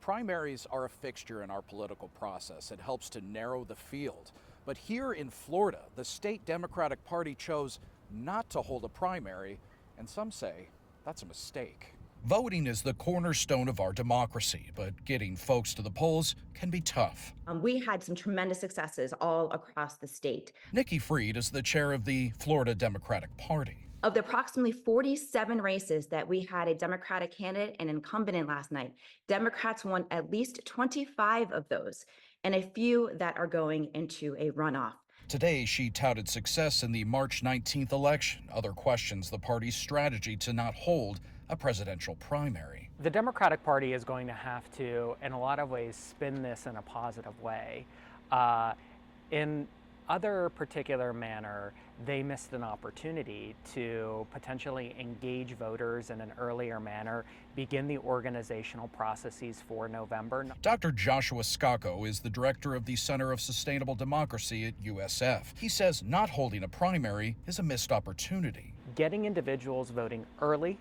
Primaries are a fixture in our political process. It helps to narrow the field. But here in Florida, the state Democratic Party chose not to hold a primary, and some say that's a mistake. Voting is the cornerstone of our democracy, but getting folks to the polls can be tough. We had some tremendous successes all across the state. Nikki Fried is the chair of the Florida Democratic Party. Of the approximately 47 races that we had a Democratic candidate and incumbent in last night, Democrats won at least 25 of those, and a few that are going into a runoff. Today, she touted success in the March 19th election. Other questions the party's strategy to not hold a presidential primary. The Democratic Party is going to have to, in a lot of ways, spin this in a positive way. In other particular manner, they missed an opportunity to potentially engage voters in an earlier manner, begin the organizational processes for November. Dr. Joshua Skako is the director of the Center of Sustainable Democracy at USF. He says not holding a primary is a missed opportunity. Getting individuals voting early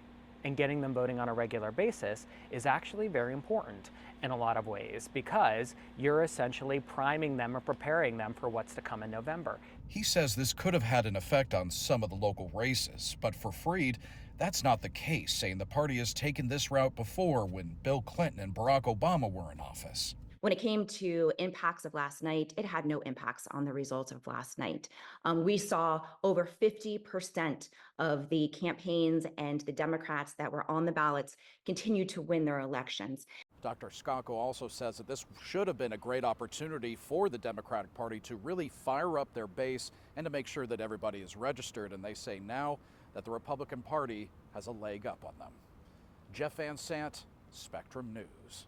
and getting them voting on a regular basis is actually very important in a lot of ways, because you're essentially priming them or preparing them for what's to come in November. He says this could have had an effect on some of the local races, but for Fried, that's not the case, saying the party has taken this route before when Bill Clinton and Barack Obama were in office. When it came to impacts of last night, it had no impacts on the results of last night. We saw over 50% of the campaigns and the Democrats that were on the ballots continue to win their elections. Dr. Skako also says that this should have been a great opportunity for the Democratic Party to really fire up their base and to make sure that everybody is registered. And they say now that the Republican Party has a leg up on them. Jeff Van Sant, Spectrum News.